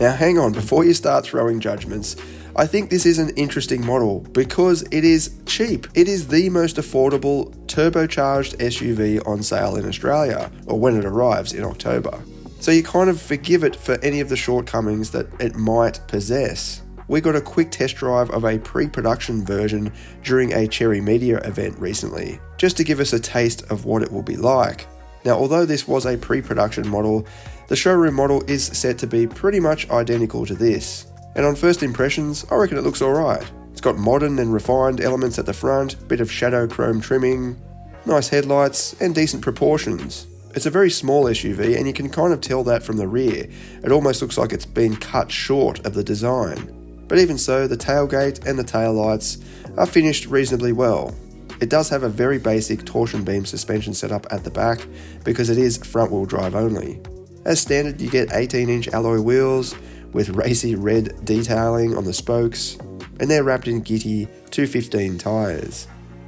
Now hang on, before you start throwing judgments, I think this is an interesting model because it is cheap. It is the most affordable turbocharged SUV on sale in Australia, or when it arrives in October. So you kind of forgive it for any of the shortcomings that it might possess. We got a quick test drive of a pre-production version during a Chery Media event recently, just to give us a taste of what it will be like. Now, although this was a pre-production model, the showroom model is set to be pretty much identical to this. And on first impressions, I reckon it looks alright. It's got modern and refined elements at the front, bit of shadow chrome trimming, nice headlights, and decent proportions. It's a very small SUV and you can kind of tell that from the rear. It almost looks like it's been cut short of the design. But even so, the tailgate and the taillights are finished reasonably well. It does have a very basic torsion beam suspension setup at the back because it is front-wheel drive only. As standard, you get 18-inch alloy wheels with racy red detailing on the spokes, and they're wrapped in Gitty 215 tyres.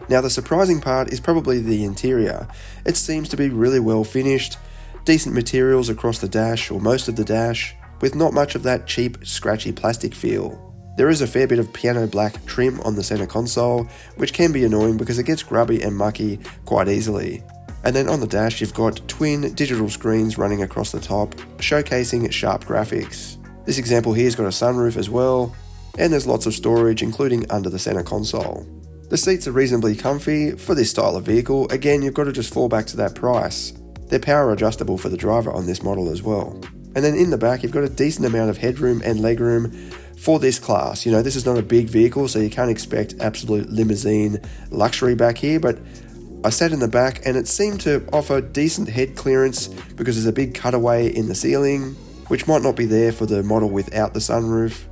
Now the surprising part is probably the interior. It seems to be really well finished, decent materials across the dash or most of the dash, with not much of that cheap scratchy plastic feel. There is a fair bit of piano black trim on the centre console, which can be annoying because it gets grubby and mucky quite easily. And then on the dash you've got twin digital screens running across the top, showcasing sharp graphics. This example here's got a sunroof as well, and there's lots of storage including under the centre console. The seats are reasonably comfy for this style of vehicle. Again, you've got to just fall back to that price. They're power adjustable for the driver on this model as well. And then in the back you've got a decent amount of headroom and legroom for this class. You know, this is not a big vehicle, so you can't expect absolute limousine luxury back here, but I sat in the back and it seemed to offer decent head clearance because there's a big cutaway in the ceiling, which might not be there for the model without the sunroof.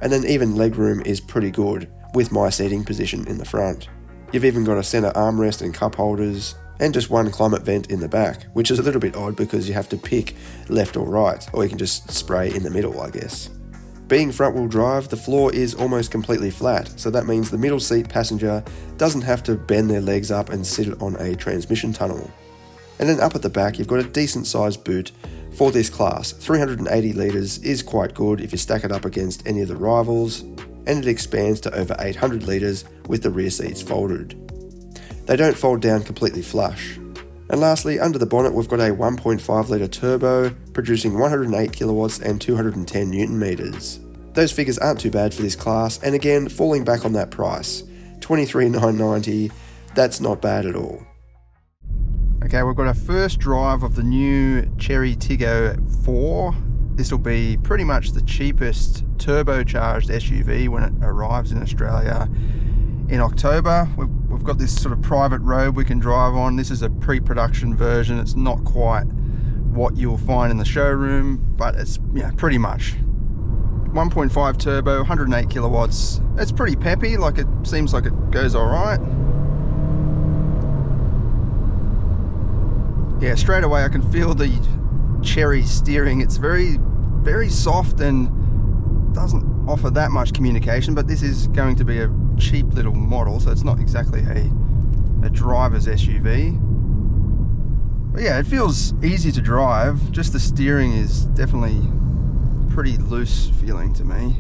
And then even legroom is pretty good with my seating position in the front. You've even got a centre armrest and cup holders, and just one climate vent in the back, which is a little bit odd because you have to pick left or right, or you can just spray in the middle, I guess. Being front-wheel drive, the floor is almost completely flat, so that means the middle seat passenger doesn't have to bend their legs up and sit on a transmission tunnel. And then up at the back, you've got a decent sized boot for this class. 380 litres is quite good if you stack it up against any of the rivals, and it expands to over 800 litres with the rear seats folded. They don't fold down completely flush. And lastly, under the bonnet we've got a 1.5 litre turbo producing 108 kilowatts and 210 newton meters. Those figures aren't too bad for this class, and again, falling back on that price, $23,990, that's not bad at all. Okay, we've got our first drive of the new Chery Tiggo 4. This will be pretty much the cheapest turbocharged SUV when it arrives in Australia in October. We've got this sort of private road we can drive on. This is a pre-production version. It's not quite what you'll find in the showroom, but it's, yeah, pretty much. 1.5 turbo, 108 kilowatts. It's pretty peppy, like it seems like it goes all right. Yeah, straight away I can feel the Chery steering. It's very, very soft and doesn't offer that much communication, but this is going to be a cheap little model, so it's not exactly a driver's SUV. But yeah, it feels easy to drive, just the steering is definitely pretty loose feeling to me.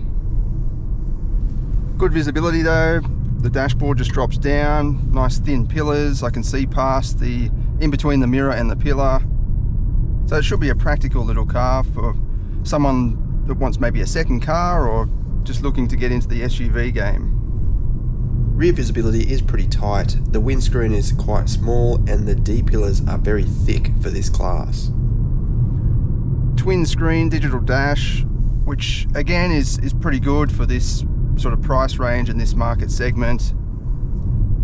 Good visibility though, the dashboard just drops down, nice thin pillars, I can see past the in between the mirror and the pillar. So it should be a practical little car for someone that wants maybe a second car or just looking to get into the SUV game. Rear visibility is pretty tight, the windscreen is quite small and the D-pillars are very thick for this class. Twin screen digital dash, which again is pretty good for this sort of price range and this market segment.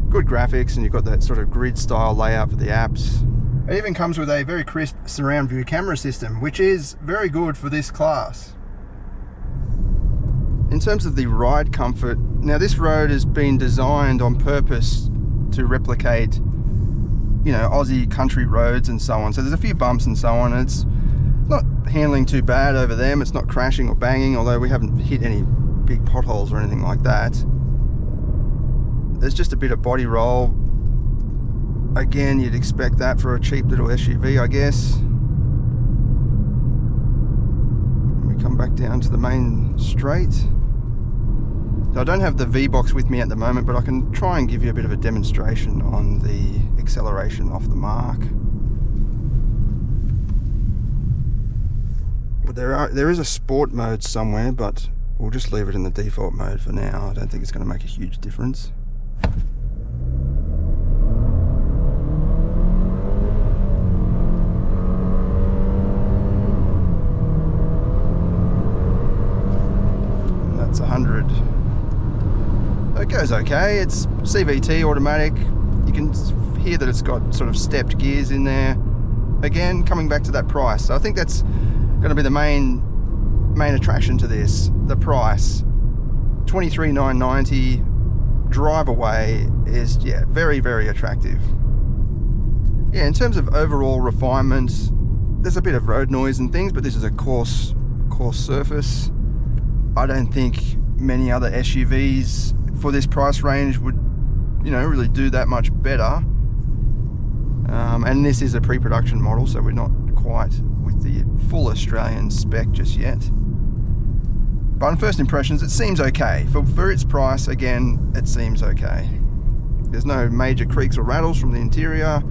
Good graphics, and you've got that sort of grid style layout for the apps. It even comes with a very crisp surround view camera system, which is very good for this class. In terms of the ride comfort, now this road has been designed on purpose to replicate, you know, Aussie country roads and so on. So there's a few bumps and so on, and it's not handling too bad over them. It's not crashing or banging, although we haven't hit any big potholes or anything like that. There's just a bit of body roll. Again, you'd expect that for a cheap little SUV, I guess. We come back back down to the main straight. So I don't have the V-box with me at the moment, but I can try and give you a bit of a demonstration on the acceleration off the mark. But there is a sport mode somewhere, but we'll just leave it in the default mode for now. I don't think it's going to make a huge difference. And that's 100. It goes okay. It's CVT automatic. You can hear that it's got sort of stepped gears in there. Again, coming back to that price. So I think that's going to be the main attraction to this. The price, $23,990. Drive away is, yeah, very, very attractive. Yeah, in terms of overall refinement, there's a bit of road noise and things, but this is a coarse surface. I don't think many other SUVs for this price range would, you know, really do that much better. And this is a pre-production model, so we're not quite with the full Australian spec just yet. But on first impressions, it seems okay. For its price, again, it seems okay. There's no major creaks or rattles from the interior.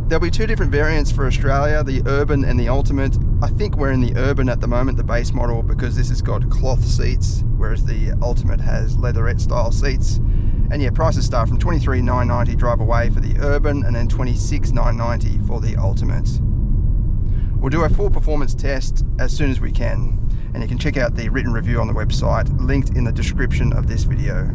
There'll be two different variants for Australia, the Urban and the Ultimate. I think we're in the Urban at the moment, the base model, because this has got cloth seats, whereas the Ultimate has leatherette style seats. And yeah, prices start from $23,990 drive away for the Urban, and then $26,990 for the Ultimate. We'll do a full performance test as soon as we can, and you can check out the written review on the website, linked in the description of this video.